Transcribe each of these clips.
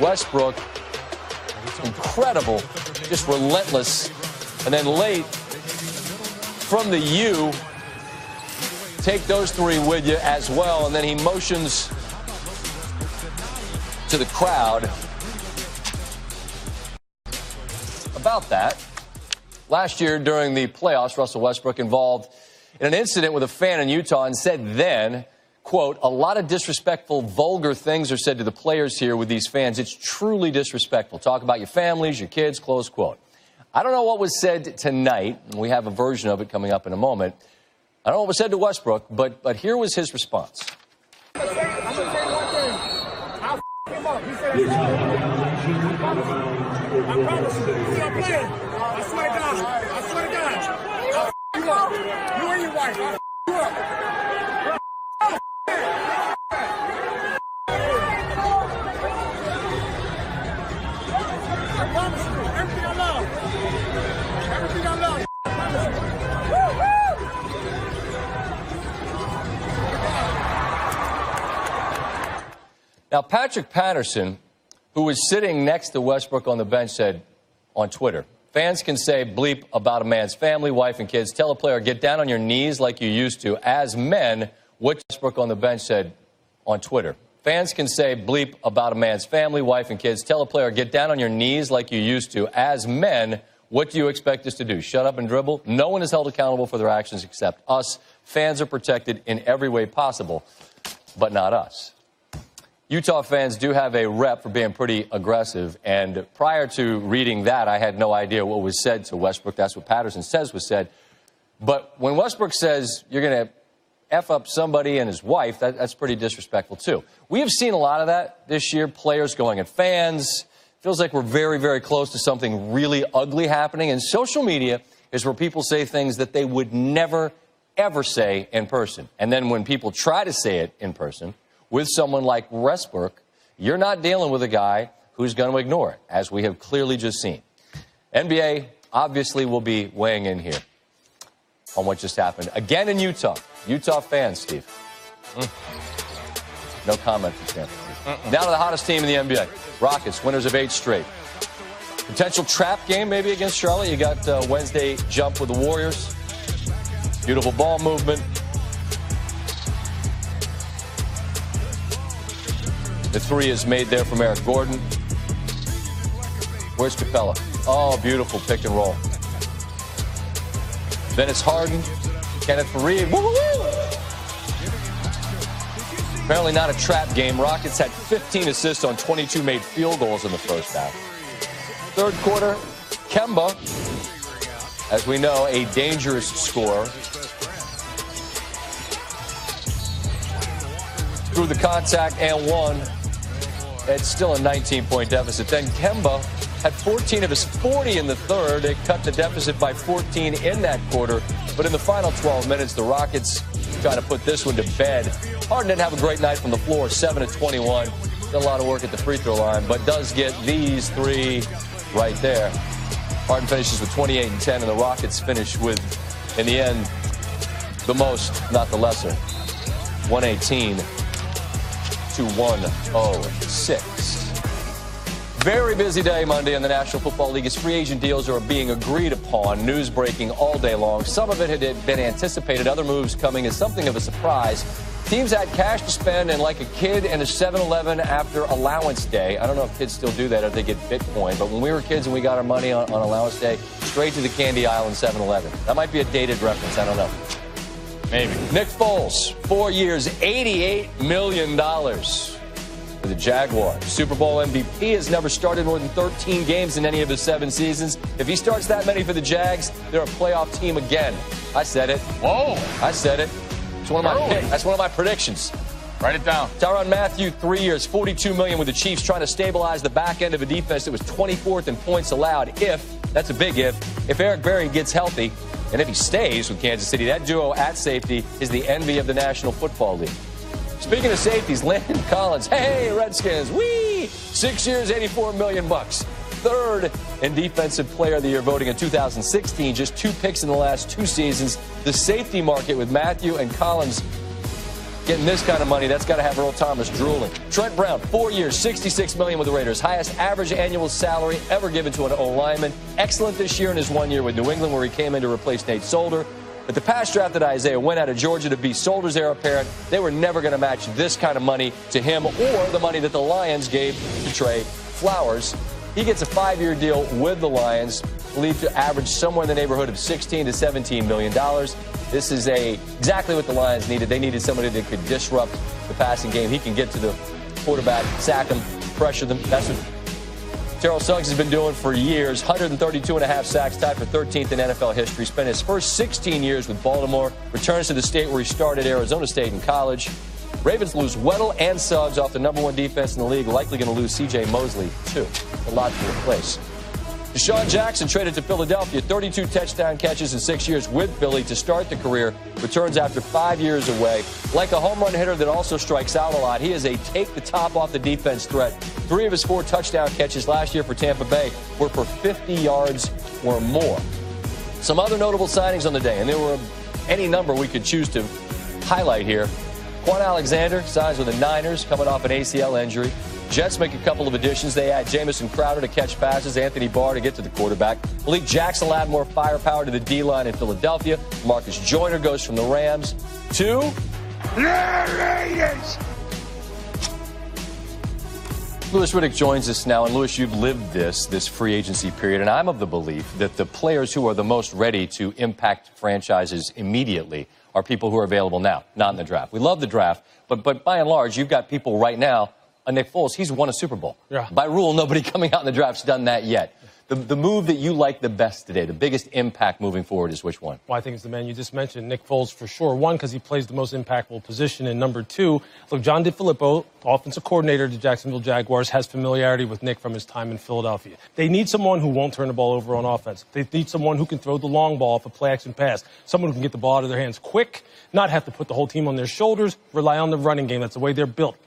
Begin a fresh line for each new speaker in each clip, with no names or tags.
Westbrook, incredible, just relentless. And then late, from the U, take those three with you as well. And then he motions to the crowd about that. Last year during the playoffs, Russell Westbrook involved in an incident with a fan in Utah and said then, quote, "A lot of disrespectful, vulgar things are said to the players here with these fans. It's truly disrespectful. Talk about your families, your kids," close quote. I don't know what was said tonight. We have a version of it coming up in a moment. I don't know what was said to Westbrook, but here was his response.
I'm going to say one thing. I'll him up. He said, I promise you. He's not playing. I swear to God. I swear to God. I'll you up. You and your wife. I'll you up. I promise you. Everything I love. Everything I love. I promise you.
Now, Patrick Patterson, who was sitting next to Westbrook on the bench, said on Twitter, "Fans can say bleep about a man's family, wife, and kids. Tell a player, get down on your knees like you used to. As men," what Westbrook on the bench said on Twitter. "Fans can say bleep about a man's family, wife, and kids. Tell a player, get down on your knees like you used to. As men, what do you expect us to do? Shut up and dribble? No one is held accountable for their actions except us. Fans are protected in every way possible, but not us." Utah fans do have a rep for being pretty aggressive, and prior to reading that, I had no idea what was said to Westbrook. That's what Patterson says was said. But when Westbrook says you're going to F up somebody and his wife, that's pretty disrespectful, too. We have seen a lot of that this year, players going at fans. Feels like we're very, very close to something really ugly happening, and social media is where people say things that they would never, ever say in person. And then when people try to say it in person, with someone like Westbrook, you're not dealing with a guy who's going to ignore it, as we have clearly just seen. NBA obviously will be weighing in here on what just happened. Again in Utah. Utah fans, Steve. No comment from Stanford. Now to the hottest team in the NBA. Rockets, winners of 8 straight. Potential trap game maybe against Charlotte. You got Wednesday jump with the Warriors. Beautiful ball movement. The three is made there from Eric Gordon. Where's Capella? Oh, beautiful pick and roll. Then it's Harden, Kenneth Reed. Woo-hoo-hoo! Apparently not a trap game. Rockets had 15 assists on 22 made field goals in the first half. Third quarter, Kemba, as we know, a dangerous scorer. Through the contact and one. It's still a 19-point deficit. Then Kemba had 14 of his 40 in the third. They cut the deficit by 14 in that quarter. But in the final 12 minutes, the Rockets trying to put this one to bed. Harden didn't have a great night from the floor, 7 of 21. Did a lot of work at the free throw line, but does get these three right there. Harden finishes with 28 and 10, and the Rockets finish with, in the end, the most, not the lesser. 118 to 106. Very busy day Monday in the National Football League as free agent deals are being agreed upon. News breaking all day long. Some of it had been anticipated. Other moves coming as something of a surprise. Teams had cash to spend, and like a kid in a 7-Eleven after allowance day. I don't know if kids still do that or if they get Bitcoin, but when we were kids and we got our money on allowance day, straight to the candy aisle in 7-Eleven. That might be a dated reference. I don't know. Maybe. Nick Foles, 4 years, $88 million for the Jaguars. Super Bowl MVP has never started more than 13 games in any of his 7 seasons. If he starts that many for the Jags, they're a playoff team again. I said it.
Whoa.
I said it. It's one of my picks. That's one of my predictions.
Write it down.
Tyrann Mathieu, 3 years, $42 million with the Chiefs, trying to stabilize the back end of a defense that was 24th in points allowed. That's a big if Eric Berry gets healthy, and if he stays with Kansas City, that duo at safety is the envy of the National Football League. Speaking of safeties, Landon Collins, hey, Redskins, whee! 6 years, $84 million. Third in Defensive Player of the Year voting in 2016. Just 2 picks in the last 2 seasons. The safety market with Mathieu and Collins Getting this kind of money, that's got to have Earl Thomas drooling. Trent Brown, 4 years, $66 million with the Raiders. Highest average annual salary ever given to an O-lineman. Excellent this year in his 1 year with New England, where he came in to replace Nate Solder. But the Pats drafted Isaiah went out of Georgia to be Solder's heir apparent. They were never going to match this kind of money to him or the money that the Lions gave to Trey Flowers. He gets a 5-year deal with the Lions, believed to average somewhere in the neighborhood of $16 to $17 million. This is exactly what the Lions needed. They needed somebody that could disrupt the passing game. He can get to the quarterback, sack him, pressure them. That's what Terrell Suggs has been doing for years. 132.5 sacks, tied for 13th in NFL history. Spent his first 16 years with Baltimore. Returns to the state where he started, Arizona State in college. Ravens lose Weddle and Suggs off the #1 defense in the league. Likely going to lose C.J. Mosley, too. A lot to replace. Deshaun Jackson traded to Philadelphia. 32 touchdown catches in 6 years with Philly to start the career. Returns after 5 years away. Like a home run hitter that also strikes out a lot, he is a take the top off the defense threat. 3 of his 4 touchdown catches last year for Tampa Bay were for 50 yards or more. Some other notable signings on the day, and there were any number we could choose to highlight here. Quan Alexander signs with the Niners, coming off an ACL injury. Jets make a couple of additions. They add Jamison Crowder to catch passes, Anthony Barr to get to the quarterback. Malik Jackson will add more firepower to the D-line in Philadelphia. Marcus Joyner goes from the Rams to the Raiders. Louis Riddick joins us now. And, Louis, you've lived this free agency period, and I'm of the belief that the players who are the most ready to impact franchises immediately are people who are available now, not in the draft. We love the draft, but by and large, you've got people right now. Nick Foles, he's won a Super Bowl. Yeah. By rule, nobody coming out in the draft's done that yet. The move that you like the best today, the biggest impact moving forward, is which one? Well, I think it's the man you just mentioned, Nick Foles, for sure. One, because he plays the most impactful position. And number two, look, John DeFilippo, offensive coordinator to Jacksonville Jaguars, has familiarity with Nick from his time in Philadelphia. They need someone who won't turn the ball over on offense. They need someone who can throw the long ball off a play-action pass, someone who can get the ball out of their hands quick, not have to put the whole team on their shoulders, rely on the running game. That's the way they're built.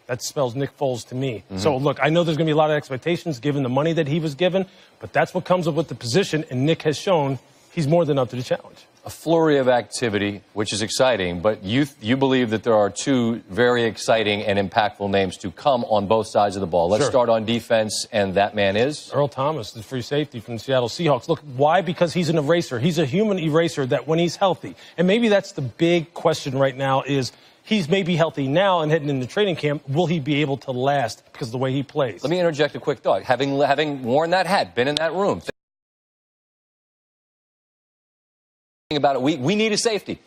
That spells Nick Foles to me. Mm-hmm. So, look, I know there's going to be a lot of expectations given the money that he was given, but that's what comes up with the position, and Nick has shown he's more than up to the challenge. A flurry of activity, which is exciting, but you believe that there are 2 very exciting and impactful names to come on both sides of the ball. Let's start on defense, and that man is? Earl Thomas, the free safety from the Seattle Seahawks. Look, why? Because he's an eraser. He's a human eraser that when he's healthy, and maybe that's the big question right now is, he's maybe healthy now and heading into training camp. Will he be able to last because of the way he plays? Let me interject a quick thought. Having worn that hat, been in that room, thinking about it, we need a safety.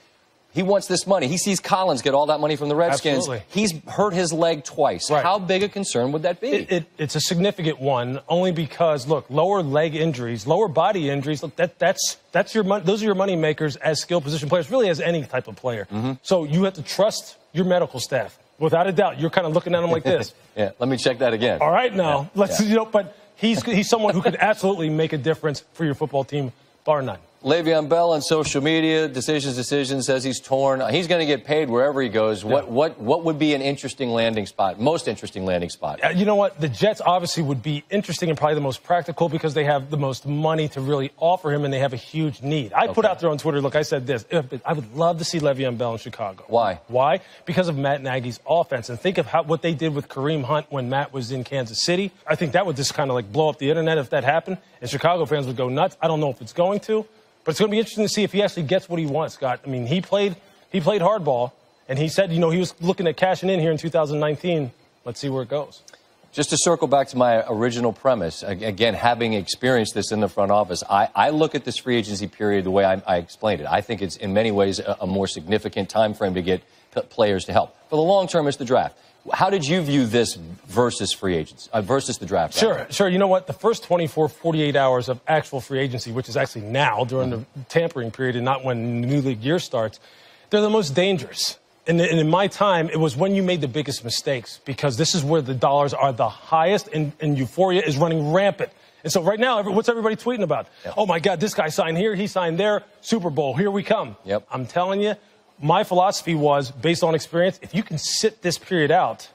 He wants this money. He sees Collins get all that money from the Redskins. Absolutely. He's hurt his leg twice. Right. How big a concern would that be? It's a significant one, only because, look, lower leg injuries, lower body injuries, look, that's your money. Those are your money makers as skill position players, really as any type of player. Mm-hmm. So you have to trust your medical staff. Without a doubt, you're kind of looking at him like this. Yeah, let me check that again. All right, now, but he's someone who could absolutely make a difference for your football team, bar none. Le'Veon Bell on social media, decision says he's torn. He's going to get paid wherever he goes. Yeah. What would be an interesting landing spot, most interesting landing spot? You know what? The Jets obviously would be interesting and probably the most practical because they have the most money to really offer him and they have a huge need. I put out there on Twitter, look, I said this. I would love to see Le'Veon Bell in Chicago. Why? Why? Because of Matt Nagy's offense. And think of what they did with Kareem Hunt when Matt was in Kansas City. I think that would just kind of like blow up the internet if that happened. And Chicago fans would go nuts. I don't know if it's going to. But it's going to be interesting to see if he actually gets what he wants, Scott. I mean, he played hardball, and he said, he was looking at cashing in here in 2019. Let's see where it goes. Just to circle back to my original premise, again, having experienced this in the front office, I look at this free agency period the way I explained it. I think it's in many ways a more significant time frame to get players to help. For the long term, it's the draft. How did you view this versus free agents, versus the draft? Sure. You know what? The first 24, 48 hours of actual free agency, which is actually now during the tampering period and not when the new league year starts, they're the most dangerous. And in my time, it was when you made the biggest mistakes because this is where the dollars are the highest and euphoria is running rampant. And so right now, what's everybody tweeting about? Yep. Oh, my God, this guy signed here, he signed there, Super Bowl, here we come. Yep. I'm telling you. My philosophy was, based on experience, if you can sit this period out,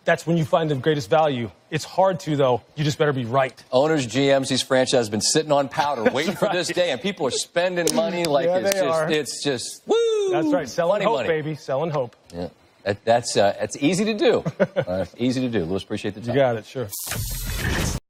that's when you find the greatest value. It's hard to, though. You just better be right. Owners, GMs, these franchises have been sitting on powder, waiting for this day, and people are spending money like it's just, woo!
That's right. Selling
Funny
hope,
money.
baby. Selling hope.
Yeah. That's easy to do. Easy to do. Lewis, appreciate the time.
You got it. Sure.